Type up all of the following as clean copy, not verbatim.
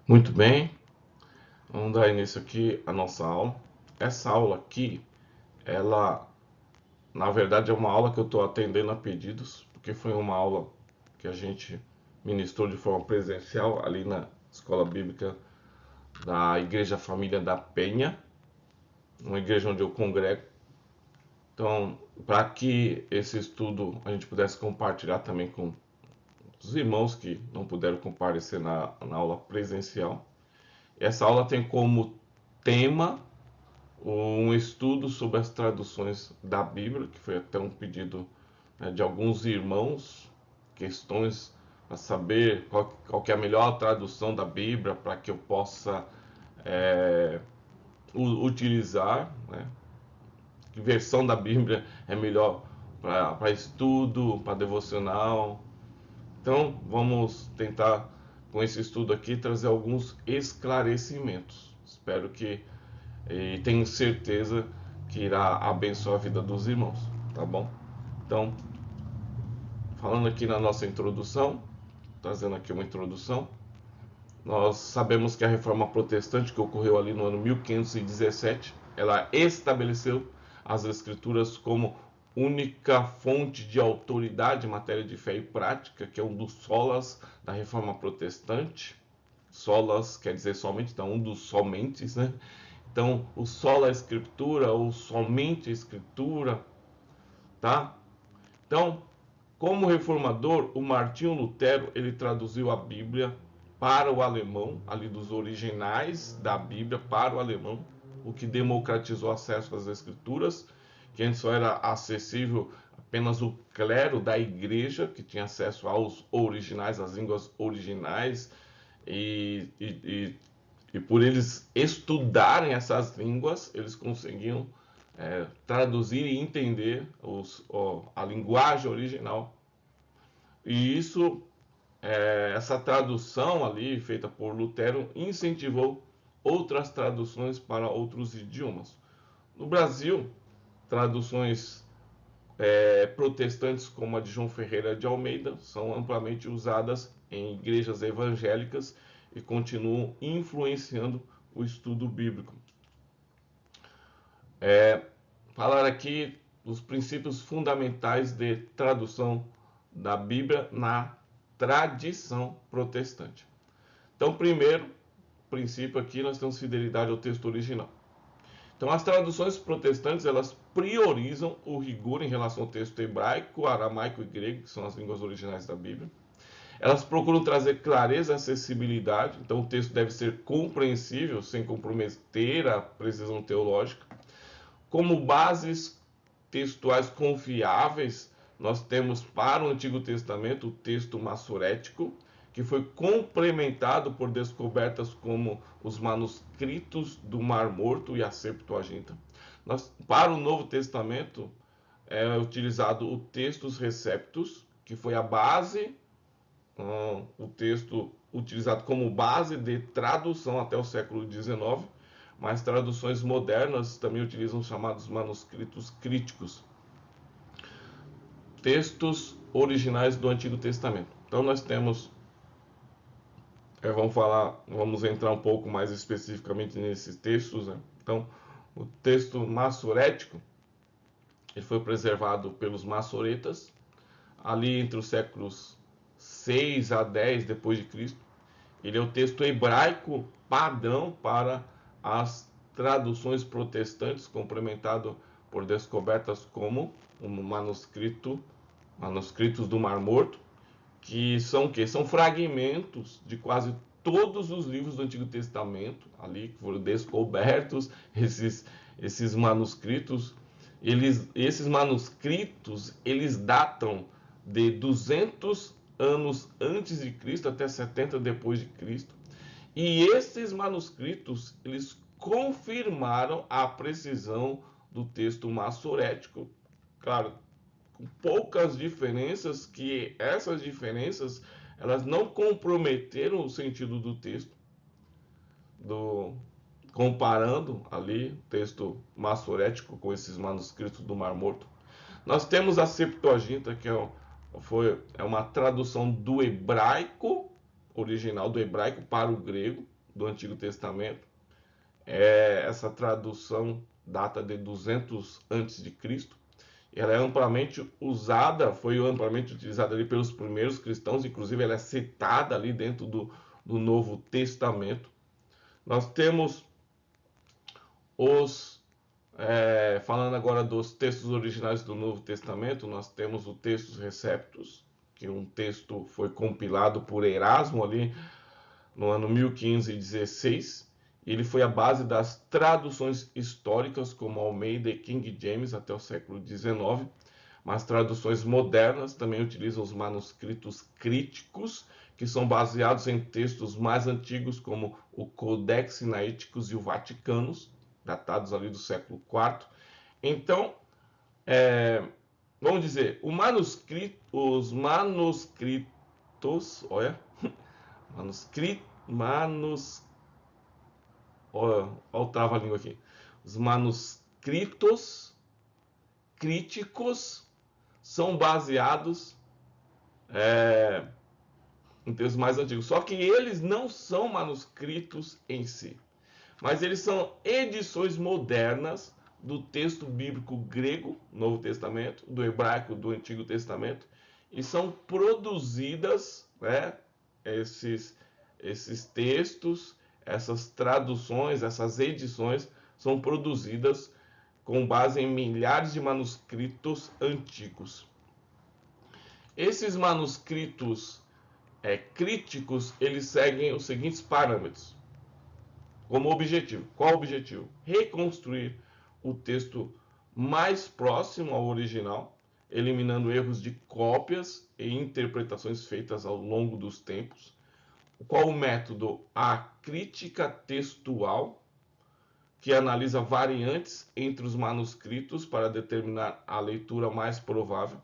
Muito bem, vamos dar início aqui à nossa aula. Essa aula aqui, ela, na verdade, é uma aula que eu estou atendendo a pedidos, porque foi uma aula que a gente ministrou de forma presencial ali na Escola Bíblica da Igreja Família da Penha, uma igreja onde eu congrego. Então, para que esse estudo a gente pudesse compartilhar também com os irmãos que não puderam comparecer na aula presencial, essa aula tem como tema um estudo sobre as traduções da Bíblia, que foi até um pedido, né, de alguns irmãos, questões para saber qual que é a melhor tradução da Bíblia para que eu possa utilizar, né? Que versão da Bíblia é melhor para estudo, para devocional. Então, vamos tentar, com esse estudo aqui, trazer alguns esclarecimentos. Espero que, e tenho certeza que irá abençoar a vida dos irmãos, tá bom? Então, falando aqui na nossa introdução, trazendo aqui uma introdução, nós sabemos que a reforma protestante que ocorreu ali no ano 1517, ela estabeleceu as escrituras como única fonte de autoridade em matéria de fé e prática, que é um dos solas da reforma protestante. Solas quer dizer somente, então um dos somentes, né? Então, o sola escritura, ou somente a escritura, tá? Então, como reformador, o Martinho Lutero, ele traduziu a Bíblia para o alemão, ali dos originais da Bíblia para o alemão, o que democratizou o acesso às escrituras, que antes só era acessível apenas o clero da igreja, que tinha acesso aos originais, às línguas originais, e por eles estudarem essas línguas, eles conseguiam traduzir e entender a linguagem original. E isso, essa tradução ali feita por Lutero incentivou outras traduções para outros idiomas. No Brasil, traduções protestantes como a de João Ferreira de Almeida são amplamente usadas em igrejas evangélicas e continuam influenciando o estudo bíblico. Falar aqui dos princípios fundamentais de tradução da Bíblia na tradição protestante. Então, primeiro princípio aqui, nós temos fidelidade ao texto original. Então, as traduções protestantes, elas priorizam o rigor em relação ao texto hebraico, aramaico e grego, que são as línguas originais da Bíblia. Elas procuram trazer clareza e acessibilidade, então o texto deve ser compreensível, sem comprometer a precisão teológica. Como bases textuais confiáveis, nós temos para o Antigo Testamento o texto massorético, que foi complementado por descobertas como os manuscritos do Mar Morto e a Septuaginta. Para o Novo Testamento é utilizado o Textus Receptus, que foi a base, o texto utilizado como base de tradução até o século XIX, mas traduções modernas também utilizam os chamados manuscritos críticos, textos originais do Antigo Testamento. Então nós temos, vamos entrar um pouco mais especificamente nesses textos, né? Então, o texto massorético, ele foi preservado pelos massoretas ali entre os séculos 6 a 10 depois de Cristo. Ele é o texto hebraico padrão para as traduções protestantes, complementado por descobertas como manuscritos do Mar Morto, que são fragmentos de quase todos os livros do Antigo Testamento, ali que foram descobertos esses manuscritos. Esses manuscritos, eles datam de 200 anos antes de Cristo até 70 depois de Cristo. E esses manuscritos, eles confirmaram a precisão do texto massorético. Claro, com poucas diferenças, que essas diferenças, elas não comprometeram o sentido do texto, comparando ali o texto massorético com esses manuscritos do Mar Morto. Nós temos a Septuaginta, que é uma tradução do hebraico original, do hebraico para o grego. do Antigo Testamento. Essa tradução data de 200 a.C. Ela é amplamente usada, foi amplamente utilizada ali pelos primeiros cristãos, inclusive ela é citada ali dentro do Novo Testamento. Nós temos falando agora dos textos originais do Novo Testamento, nós temos o Textus Receptus, que um texto foi compilado por Erasmo ali no ano 1516. Ele foi a base das traduções históricas, como Almeida e King James, até o século XIX. Mas traduções modernas também utilizam os manuscritos críticos, que são baseados em textos mais antigos, como o Codex Sinaiticus e o Vaticanus, datados ali do século IV. Então, vamos dizer, os manuscritos, olha, olha o trava-língua aqui. Os manuscritos críticos são baseados em textos mais antigos. Só que eles não são manuscritos em si, mas eles são edições modernas do texto bíblico grego, Novo Testamento, do hebraico, do Antigo Testamento, e são produzidas, esses textos, essas traduções, essas edições são produzidas com base em milhares de manuscritos antigos. Esses manuscritos críticos, eles seguem os seguintes parâmetros como objetivo. Qual o objetivo? Reconstruir o texto mais próximo ao original, eliminando erros de cópias e interpretações feitas ao longo dos tempos. Qual o método? A crítica textual, que analisa variantes entre os manuscritos para determinar a leitura mais provável.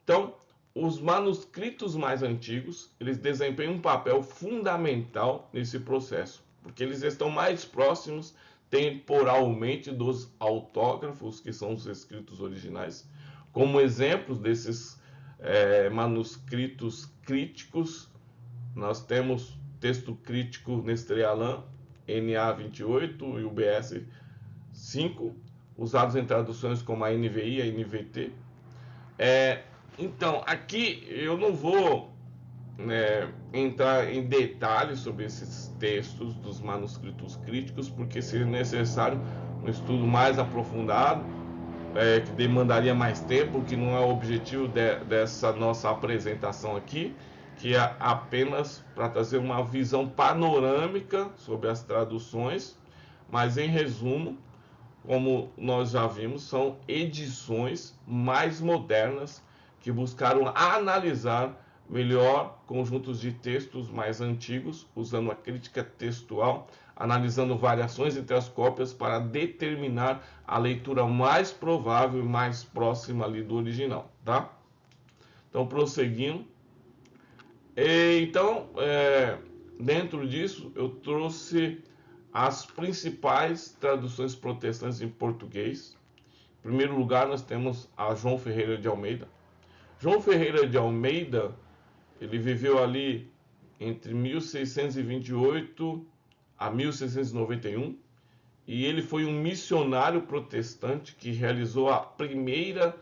Então, os manuscritos mais antigos, eles desempenham um papel fundamental nesse processo, porque eles estão mais próximos temporalmente dos autógrafos, que são os escritos originais. Como exemplos desses manuscritos críticos, nós temos texto crítico Nestlé Aland, NA28 e UBS 5, usados em traduções como a NVI e a NVT. Então, aqui eu não vou entrar em detalhes sobre esses textos dos manuscritos críticos, porque seria necessário um estudo mais aprofundado, que demandaria mais tempo, que não é o objetivo dessa nossa apresentação aqui, que é apenas para trazer uma visão panorâmica sobre as traduções, mas em resumo, como nós já vimos, são edições mais modernas que buscaram analisar melhor conjuntos de textos mais antigos, usando a crítica textual, analisando variações entre as cópias para determinar a leitura mais provável e mais próxima ali do original, tá? Então, prosseguindo. Então, dentro disso, eu trouxe as principais traduções protestantes em português. Em primeiro lugar, nós temos a João Ferreira de Almeida. João Ferreira de Almeida, ele viveu ali entre 1628 a 1691 e ele foi um missionário protestante que realizou a primeira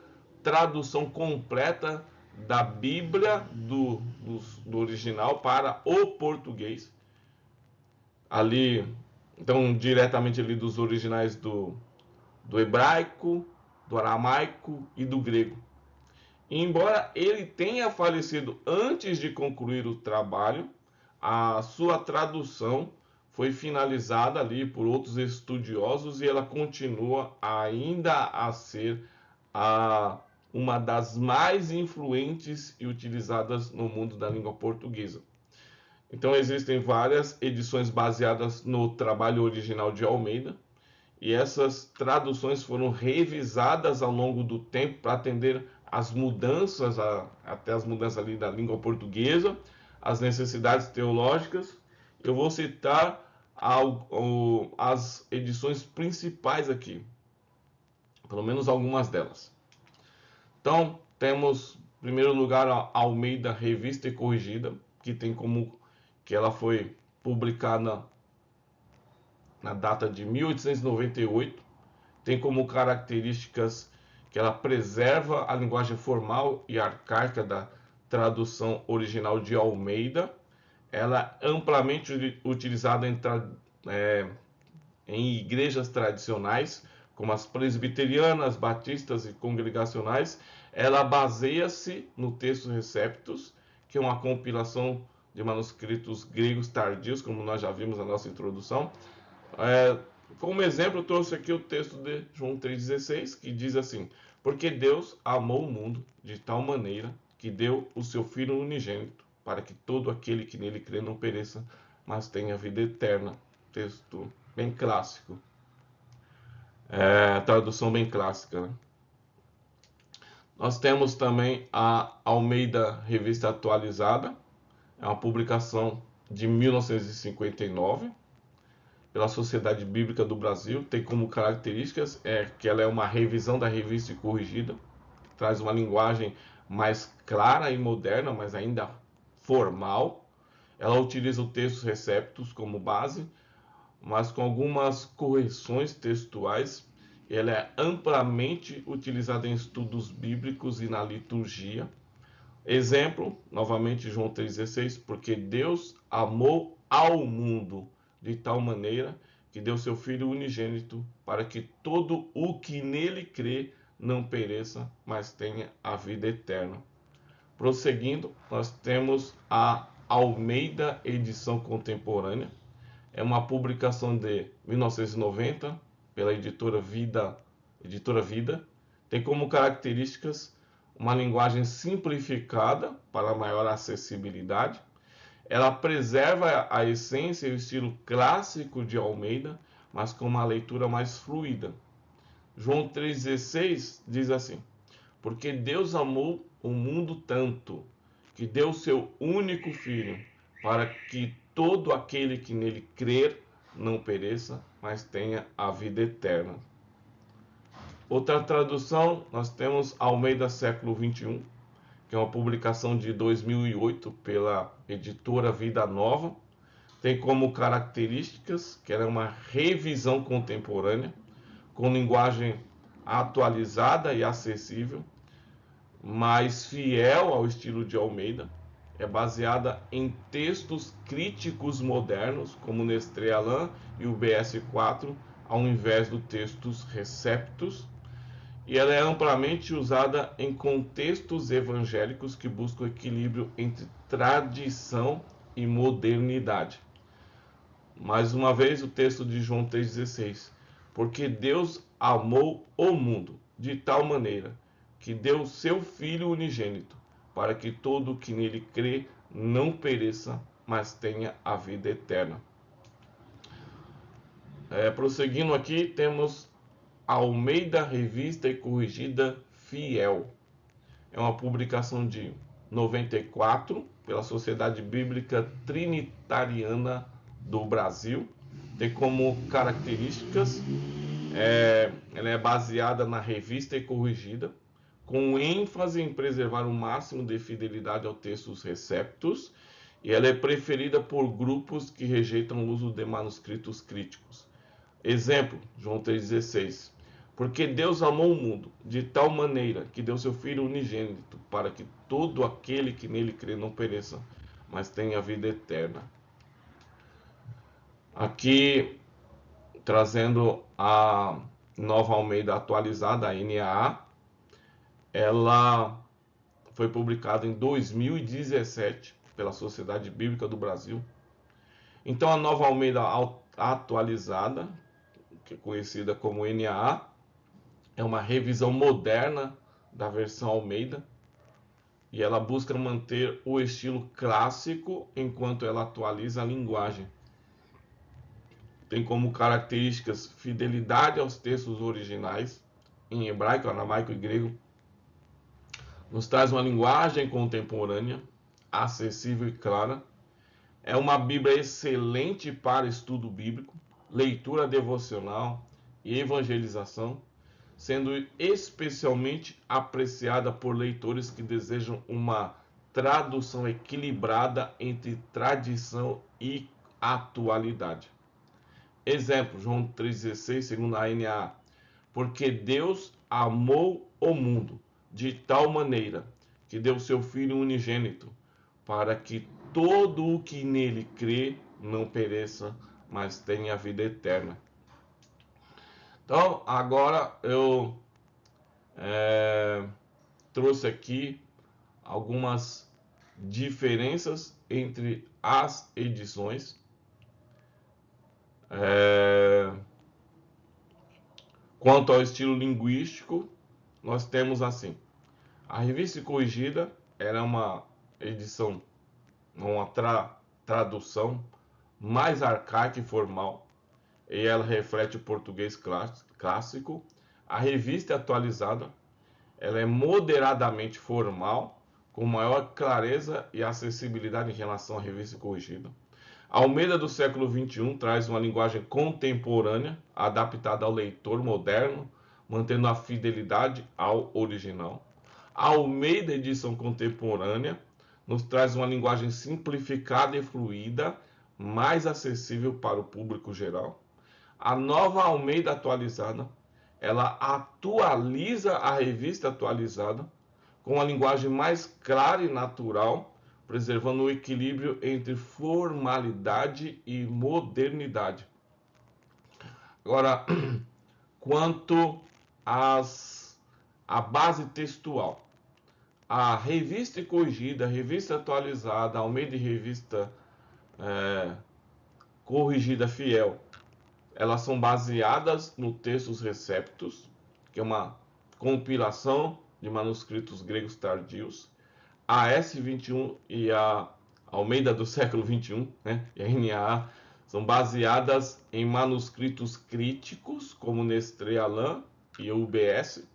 tradução completa da Bíblia do original para o português. Ali, então, diretamente ali dos originais do hebraico, do aramaico e do grego. E embora ele tenha falecido antes de concluir o trabalho, a sua tradução foi finalizada ali por outros estudiosos e ela continua ainda a ser uma das mais influentes e utilizadas no mundo da língua portuguesa. Então existem várias edições baseadas no trabalho original de Almeida, e essas traduções foram revisadas ao longo do tempo para atender às mudanças, até as mudanças ali da língua portuguesa, as necessidades teológicas. Eu vou citar as edições principais aqui, pelo menos algumas delas. Então, temos, em primeiro lugar, a Almeida Revista e Corrigida, que tem como que ela foi publicada na data de 1898. Tem como características que ela preserva a linguagem formal e arcaica da tradução original de Almeida. Ela é amplamente utilizada em igrejas tradicionais, como as presbiterianas, batistas e congregacionais. Ela baseia-se no Textus Receptus, que é uma compilação de manuscritos gregos tardios, como nós já vimos na nossa introdução. Como exemplo, eu trouxe aqui o texto de João 3,16, que diz assim: porque Deus amou o mundo de tal maneira que deu o seu Filho unigênito, para que todo aquele que nele crê não pereça, mas tenha vida eterna. Texto bem clássico. Tradução bem clássica, né? Nós temos também a Almeida Revista Atualizada. É uma publicação de 1959 pela Sociedade Bíblica do Brasil. Tem como características que ela é uma revisão da revista e corrigida, traz uma linguagem mais clara e moderna, mas ainda formal. Ela utiliza o Textus Receptus como base, mas com algumas correções textuais. Ela é amplamente utilizada em estudos bíblicos e na liturgia. Exemplo, novamente João 3,16, porque Deus amou ao mundo de tal maneira que deu seu Filho unigênito para que todo o que nele crê não pereça, mas tenha a vida eterna. Prosseguindo, nós temos a Almeida Edição Contemporânea. É uma publicação de 1990 pela editora Vida. Tem como características uma linguagem simplificada para maior acessibilidade. Ela preserva a essência e o estilo clássico de Almeida, mas com uma leitura mais fluida. João 3,16 diz assim: porque Deus amou o mundo tanto, que deu seu único Filho, para que todo aquele que nele crer não pereça, mas tenha a vida eterna. Outra tradução, nós temos Almeida Século XXI, que é uma publicação de 2008 pela editora Vida Nova. Tem como características que ela é uma revisão contemporânea, com linguagem atualizada e acessível, mais fiel ao estilo de Almeida. É baseada em textos críticos modernos, como o Nestlé Aland e o BS4, ao invés do Textus Receptus. E ela é amplamente usada em contextos evangélicos que buscam equilíbrio entre tradição e modernidade. Mais uma vez, o texto de João 3,16. Porque Deus amou o mundo de tal maneira que deu seu Filho unigênito, para que todo o que nele crê não pereça, mas tenha a vida eterna. Prosseguindo aqui, temos Almeida Revista e Corrigida Fiel. É uma publicação de 94 pela Sociedade Bíblica Trinitariana do Brasil. Tem como características, ela é baseada na Revista e Corrigida, com ênfase em preservar o máximo de fidelidade ao Textus Receptus, e ela é preferida por grupos que rejeitam o uso de manuscritos críticos. Exemplo, João 3,16. Porque Deus amou o mundo de tal maneira que deu seu Filho unigênito, para que todo aquele que nele crê não pereça, mas tenha vida eterna. Aqui, trazendo a Nova Almeida atualizada, a NAA, ela foi publicada em 2017 pela Sociedade Bíblica do Brasil. Então, a Nova Almeida atualizada, que é conhecida como NAA, é uma revisão moderna da versão Almeida, e ela busca manter o estilo clássico enquanto ela atualiza a linguagem. Tem como características fidelidade aos textos originais, em hebraico, aramaico e grego. Nos traz uma linguagem contemporânea, acessível e clara. É uma Bíblia excelente para estudo bíblico, leitura devocional e evangelização, sendo especialmente apreciada por leitores que desejam uma tradução equilibrada entre tradição e atualidade. Exemplo, João 3,16, segundo a NAA. Porque Deus amou o mundo de tal maneira que deu seu Filho unigênito, para que todo o que nele crê não pereça, mas tenha a vida eterna. Então, agora eu trouxe aqui algumas diferenças entre as edições. Quanto ao estilo linguístico, nós temos assim: a Revista Corrigida era uma edição, uma tradução mais arcaica e formal, e ela reflete o português clássico. A Revista Atualizada, ela é moderadamente formal, com maior clareza e acessibilidade em relação à Revista Corrigida. A Almeida do século XXI traz uma linguagem contemporânea, adaptada ao leitor moderno, mantendo a fidelidade ao original. A Almeida edição contemporânea nos traz uma linguagem simplificada e fluida, mais acessível para o público geral. A nova Almeida atualizada, ela atualiza a revista atualizada com uma linguagem mais clara e natural, preservando o equilíbrio entre formalidade e modernidade. Agora, quanto à base textual, a Revista Corrigida, a Revista Atualizada, a Almeida e Revista Corrigida Fiel, elas são baseadas no Textos Receptus, que é uma compilação de manuscritos gregos tardios. A S21 e a Almeida do século XXI, né, e a NAA, são baseadas em manuscritos críticos, como Nestlé Aland e UBS,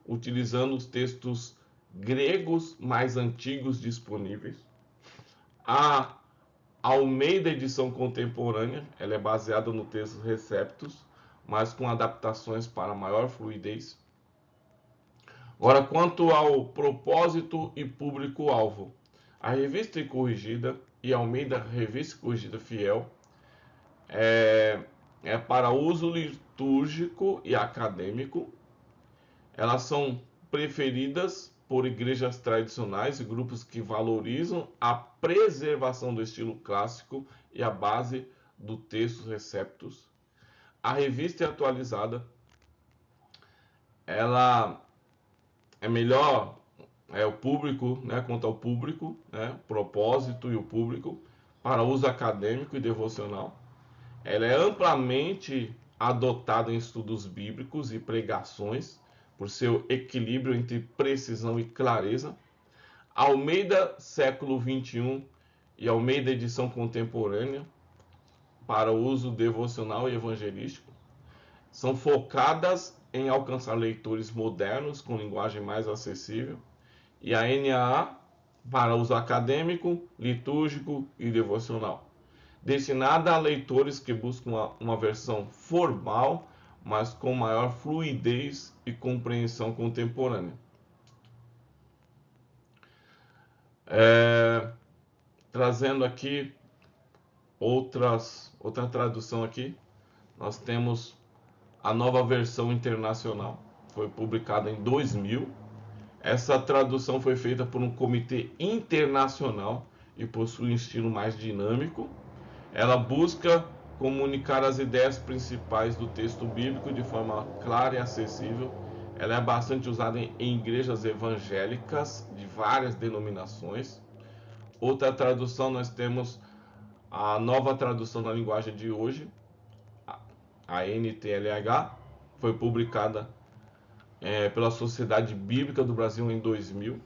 utilizando os textos gregos mais antigos disponíveis. A Almeida edição contemporânea, ela é baseada no texto Receptus, mas com adaptações para maior fluidez. Agora, quanto ao propósito e público-alvo, a Revista Corrigida e a Almeida Revista Corrigida Fiel é para uso litúrgico e acadêmico. Elas são preferidas por igrejas tradicionais e grupos que valorizam a preservação do estilo clássico e a base do texto Receptus. A revista é atualizada, ela é melhor, o público, né, quanto ao público, né, propósito e o público, para uso acadêmico e devocional. Ela é amplamente adotada em estudos bíblicos e pregações, por seu equilíbrio entre precisão e clareza. Almeida século XXI e Almeida edição contemporânea, para uso devocional e evangelístico, são focadas em alcançar leitores modernos com linguagem mais acessível. E a NAA, para uso acadêmico, litúrgico e devocional, destinada a leitores que buscam uma versão formal, mas com maior fluidez e compreensão contemporânea. Trazendo aqui outra tradução aqui, nós temos a nova versão internacional, foi publicada em 2000. Essa tradução foi feita por um comitê internacional e possui um estilo mais dinâmico. Ela busca comunicar as ideias principais do texto bíblico de forma clara e acessível. Ela é bastante usada em igrejas evangélicas de várias denominações. Outra tradução, nós temos a nova tradução da linguagem de hoje, a NTLH, foi publicada pela Sociedade Bíblica do Brasil em 2000.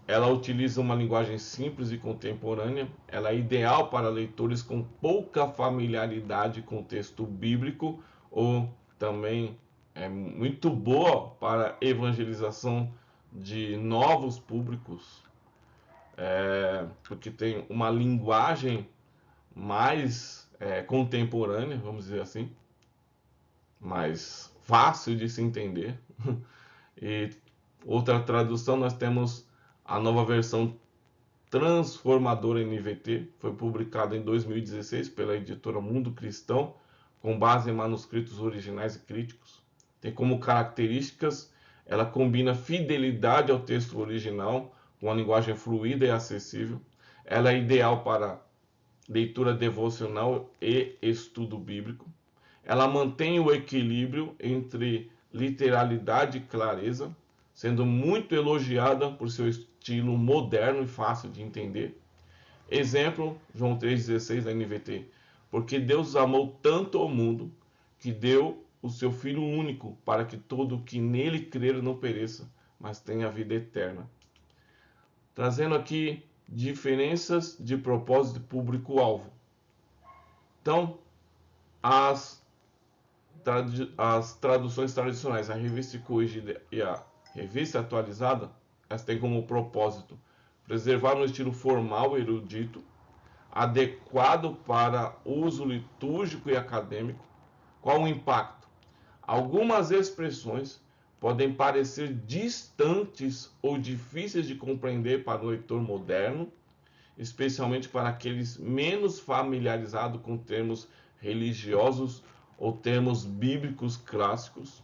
Ela utiliza uma linguagem simples e contemporânea. Ela é ideal para leitores com pouca familiaridade com o texto bíblico, ou também é muito boa para evangelização de novos públicos, porque tem uma linguagem mais contemporânea, vamos dizer assim, mais fácil de se entender. E outra tradução, nós temos a nova versão transformadora NVT, foi publicada em 2016 pela editora Mundo Cristão, com base em manuscritos originais e críticos. Tem como características, ela combina fidelidade ao texto original com uma linguagem fluida e acessível. Ela é ideal para leitura devocional e estudo bíblico. Ela mantém o equilíbrio entre literalidade e clareza, sendo muito elogiada por seu estilo moderno e fácil de entender. Exemplo, João 3,16 da NVT. Porque Deus amou tanto ao mundo que deu o seu Filho único, para que todo o que nele crer não pereça, mas tenha vida eterna. Trazendo aqui diferenças de propósito e público-alvo. Então, as traduções tradicionais, a revista corrigida e a revista atualizada, elas têm como propósito preservar um estilo formal e erudito, adequado para uso litúrgico e acadêmico. Qual o impacto? Algumas expressões podem parecer distantes ou difíceis de compreender para o leitor moderno, especialmente para aqueles menos familiarizados com termos religiosos ou termos bíblicos clássicos.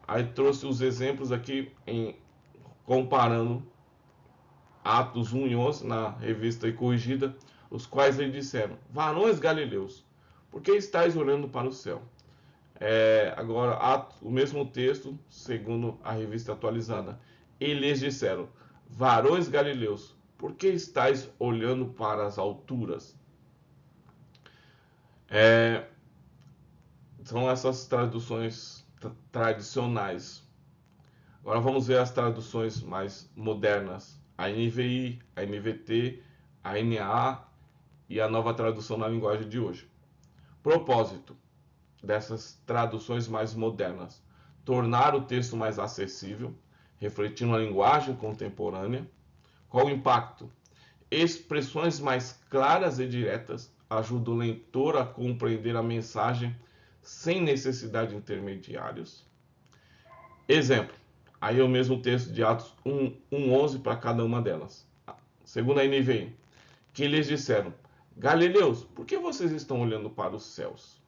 Aí trouxe os exemplos aqui comparando Atos 1 e 11 na revista e corrigida, os quais lhe disseram: varões galileus, por que estáis olhando para o céu? Agora, o mesmo texto, segundo a revista atualizada. E lhes disseram: varões galileus, por que estáis olhando para as alturas? São essas traduções tradicionais. Agora vamos ver as traduções mais modernas. A NVI, a NVT, a NAA e a nova tradução na linguagem de hoje. Propósito dessas traduções mais modernas: tornar o texto mais acessível, refletindo a linguagem contemporânea. Qual o impacto? Expressões mais claras e diretas ajudam o leitor a compreender a mensagem sem necessidade de intermediários. Exemplo, aí é o mesmo texto de Atos 1:11 para cada uma delas. Segundo a NVI, que lhes disseram: Galileus, por que vocês estão olhando para os céus?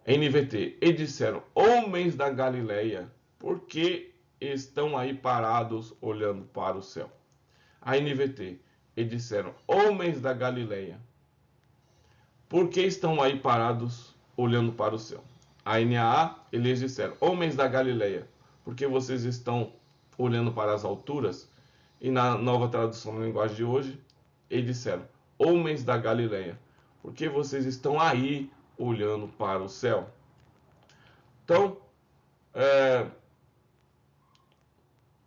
NVT, e disseram: homens da Galileia, por que estão aí parados olhando para o céu? A NVT, e disseram: homens da Galileia, por que estão aí parados olhando para o céu? A NAA, eles disseram: homens da Galileia, por que vocês estão olhando para as alturas? E na nova tradução na linguagem de hoje, eles disseram: homens da Galileia, por que vocês estão aí olhando para o céu? Então,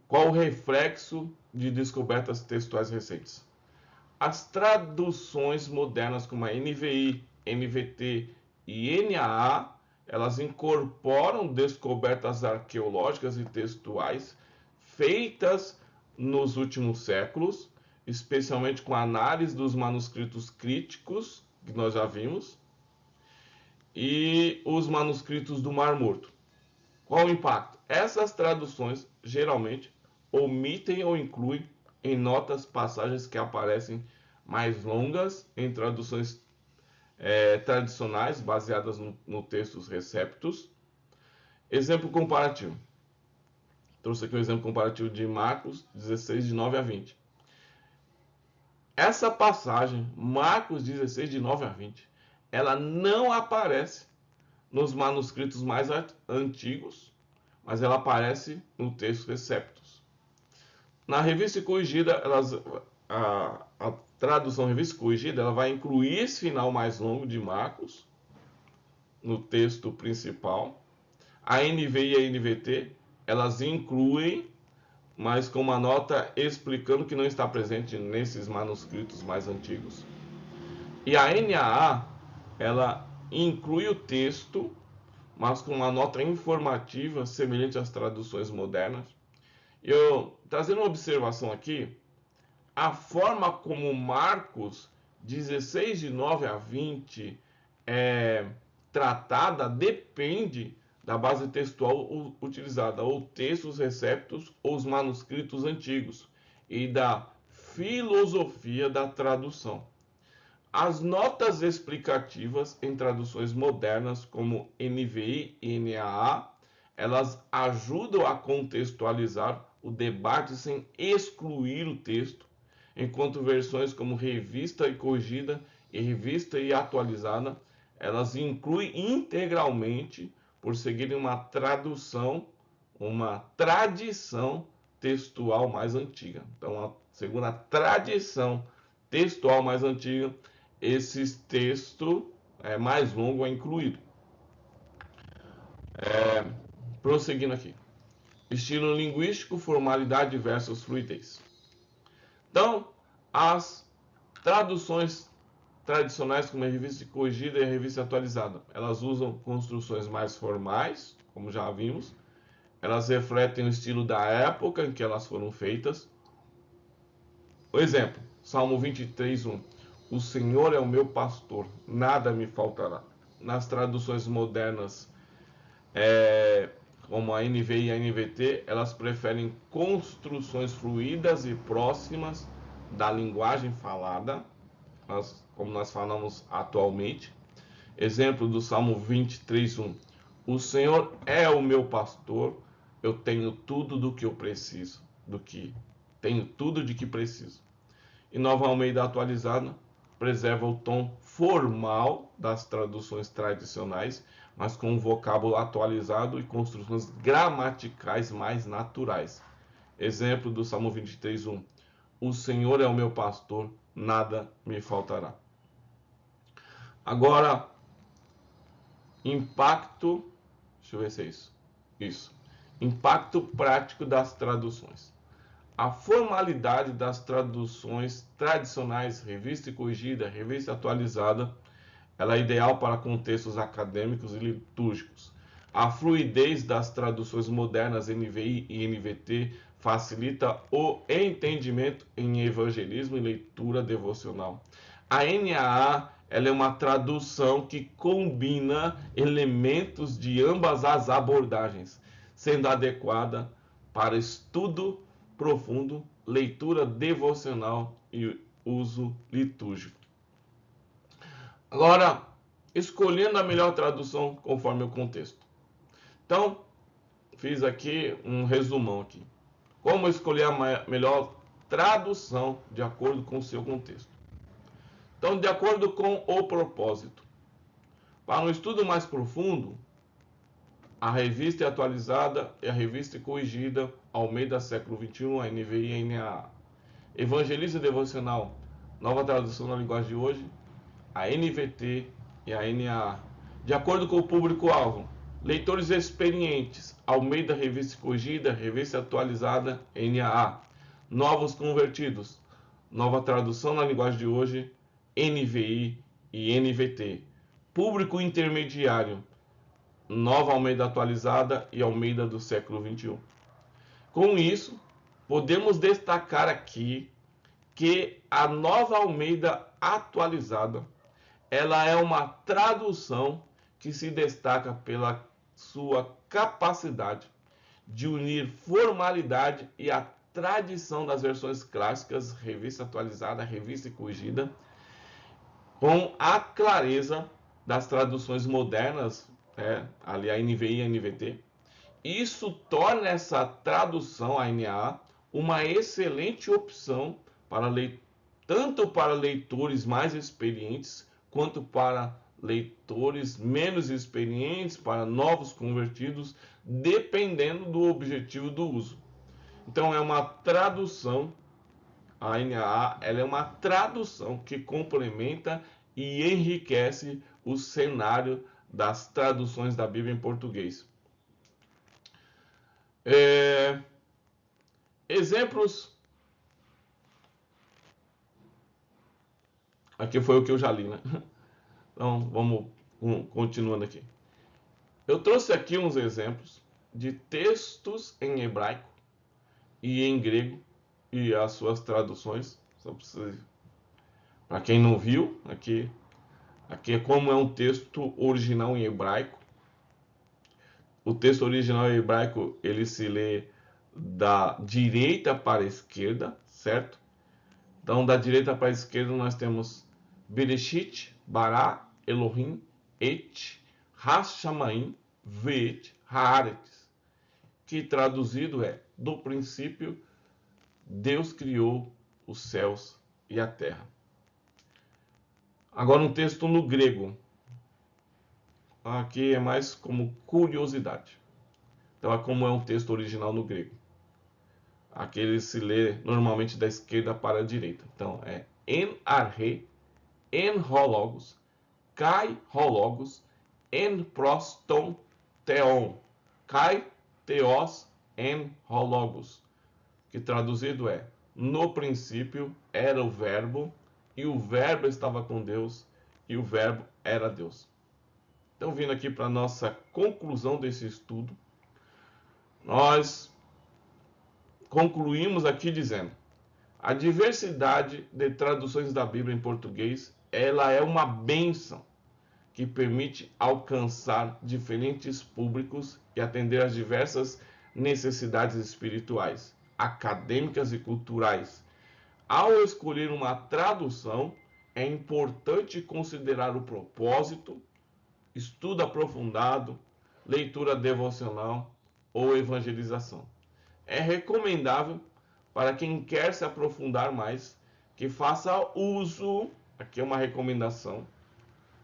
qual o reflexo de descobertas textuais recentes? As traduções modernas como a NVI, NVT e NAA, elas incorporam descobertas arqueológicas e textuais feitas nos últimos séculos, especialmente com a análise dos manuscritos críticos, que nós já vimos, e os manuscritos do Mar Morto. Qual o impacto? Essas traduções geralmente omitem ou incluem em notas passagens que aparecem mais longas em traduções tradicionais baseadas no textos receptos. Exemplo comparativo. Trouxe aqui um exemplo comparativo de Marcos 16, de 9 a 20. Essa passagem, Marcos 16, de 9 a 20, ela não aparece nos manuscritos mais antigos, mas ela aparece no texto receptos. Na revista corrigida, a tradução revista corrigida, ela vai incluir esse final mais longo de Marcos no texto principal. A NVI e a NVT, elas incluem, mas com uma nota explicando que não está presente nesses manuscritos mais antigos. E a NAA, ela inclui o texto, mas com uma nota informativa semelhante às traduções modernas. Eu trazendo uma observação aqui, a forma como Marcos 16, de 9 a 20 é tratada depende da base textual utilizada, ou textos receptos ou os manuscritos antigos, e da filosofia da tradução. As notas explicativas em traduções modernas, como NVI e NAA, elas ajudam a contextualizar o debate sem excluir o texto, enquanto versões como Revista e Corrigida e Revista e Atualizada, elas incluem integralmente por seguirem uma tradição textual mais antiga. Então, segundo a tradição textual mais antiga, esse texto mais longo é incluído. Prosseguindo aqui. Estilo linguístico, formalidade versus fluidez. Então, as traduções tradicionais, como a revista corrigida e a revista atualizada, elas usam construções mais formais, como já vimos. Elas refletem o estilo da época em que elas foram feitas. O exemplo, Salmo 23:1. O Senhor é o meu pastor, nada me faltará. Nas traduções modernas, como a NVI e a NVT, elas preferem construções fluídas e próximas da linguagem falada, como nós falamos atualmente. Exemplo do Salmo 23:1. O Senhor é o meu pastor, eu tenho tudo do que eu preciso, tenho tudo de que preciso. E Nova Almeida Atualizada preserva o tom formal das traduções tradicionais, mas com um vocábulo atualizado e construções gramaticais mais naturais. Exemplo do Salmo 23:1. O Senhor é o meu pastor, nada me faltará. Agora, impacto, deixa eu ver se é isso. Isso. Impacto prático das traduções. A formalidade das traduções tradicionais, revista e corrigida, revista atualizada, ela é ideal para contextos acadêmicos e litúrgicos. A fluidez das traduções modernas NVI e NVT facilita o entendimento em evangelismo e leitura devocional. A NAA ela é uma tradução que combina elementos de ambas as abordagens, sendo adequada para estudo profundo, leitura devocional e uso litúrgico. Agora, escolhendo a melhor tradução conforme o contexto. Então, fiz aqui um resumão aqui. Como escolher a melhor tradução de acordo com o seu contexto. Então, de acordo com o propósito. Para um estudo mais profundo, a revista atualizada e a revista corrigida Almeida século XXI, a NVI e a NAA. Evangelista devocional, nova tradução na linguagem de hoje, a NVT e a NAA. De acordo com o público-alvo, leitores experientes, Almeida revista corrigida, revista atualizada, NAA. Novos convertidos, nova tradução na linguagem de hoje, NVI e NVT. Público intermediário, Nova Almeida atualizada e Almeida do século XXI. Com isso, podemos destacar aqui que a Nova Almeida atualizada, ela é uma tradução que se destaca pela sua capacidade de unir formalidade e a tradição das versões clássicas, revista atualizada, revista corrigida, com a clareza das traduções modernas, ali a NVI e a NVT. Isso torna essa tradução, a NAA, uma excelente opção tanto para leitores mais experientes, quanto para leitores menos experientes, para novos convertidos, dependendo do objetivo do uso. Então é uma tradução, a NAA, ela é uma tradução que complementa e enriquece o cenário das traduções da Bíblia em português. Exemplos. Aqui foi o que eu já li, né? Então vamos continuando aqui. Eu trouxe aqui uns exemplos de textos em hebraico e em grego e as suas traduções. Para quem não viu, aqui é como é um texto original em hebraico. O texto original em hebraico ele se lê da direita para a esquerda, certo? Então, da direita para a esquerda nós temos Bereshit, Bara, Elohim, Et, Hashamayim, Veet, Haaretz, que traduzido é: do princípio, Deus criou os céus e a terra. Agora um texto no grego. Aqui é mais como curiosidade. Então é como é um texto original no grego. Aqui ele se lê normalmente da esquerda para a direita. Então é en arhe, en hologos, kai hologos, en proston theon, kai theos en hologos, que traduzido é: no princípio era o verbo, e o verbo estava com Deus, e o verbo era Deus. Então, vindo aqui para a nossa conclusão desse estudo, nós concluímos aqui dizendo: a diversidade de traduções da Bíblia em português, ela é uma bênção que permite alcançar diferentes públicos e atender às diversas necessidades espirituais, acadêmicas e culturais. Ao escolher uma tradução, é importante considerar o propósito, estudo aprofundado, leitura devocional ou evangelização. É recomendável para quem quer se aprofundar mais que faça uso, aqui é uma recomendação.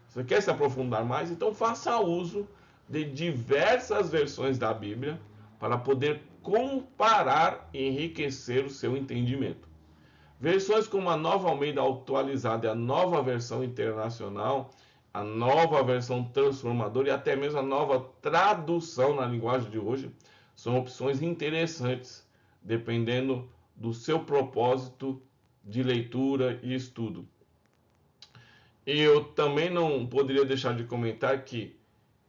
Você quer se aprofundar mais? Então faça uso de diversas versões da Bíblia para poder comparar e enriquecer o seu entendimento. Versões como a Nova Almeida Atualizada e a Nova Versão Internacional, a Nova Versão Transformadora e até mesmo a Nova Tradução na linguagem de hoje são opções interessantes, dependendo do seu propósito de leitura e estudo. E eu também não poderia deixar de comentar que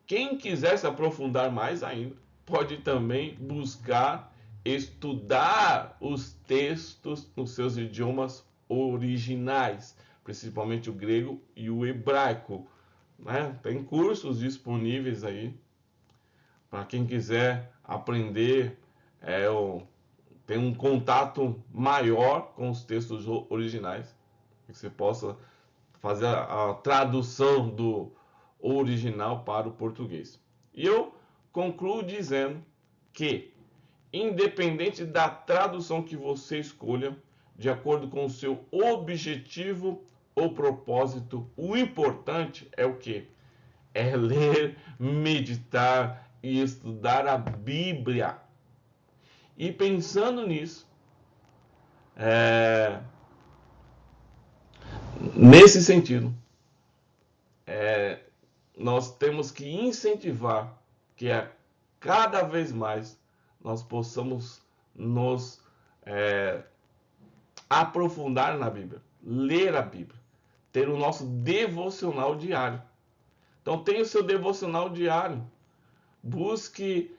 quem quiser se aprofundar mais ainda, pode também buscar estudar os textos nos seus idiomas originais, principalmente o grego e o hebraico, né? Tem cursos disponíveis aí para quem quiser aprender, ter um contato maior com os textos originais, que você possa fazer a tradução do original para o português. E eu concluo dizendo que, independente da tradução que você escolha, de acordo com o seu objetivo ou propósito, o importante é o quê? É ler, meditar e estudar a Bíblia. E pensando nisso, nesse sentido, nós temos que incentivar que cada vez mais nós possamos nos aprofundar na Bíblia, ler a Bíblia, ter o nosso devocional diário. Então tenha o seu devocional diário, busque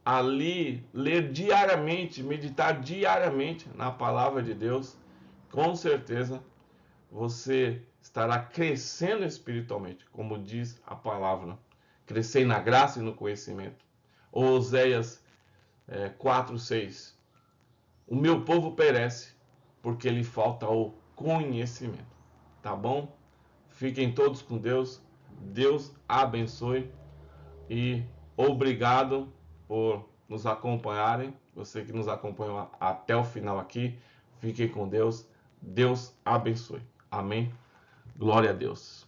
ali ler diariamente, meditar diariamente na palavra de Deus. Com certeza você estará crescendo espiritualmente, como diz a palavra, crescer na graça e no conhecimento. Oséias 4:6. O meu povo perece porque lhe falta o conhecimento. Tá bom? Fiquem todos com Deus. Deus abençoe e obrigado por nos acompanharem. Você que nos acompanhou até o final aqui, fiquem com Deus. Deus abençoe. Amém. Glória a Deus.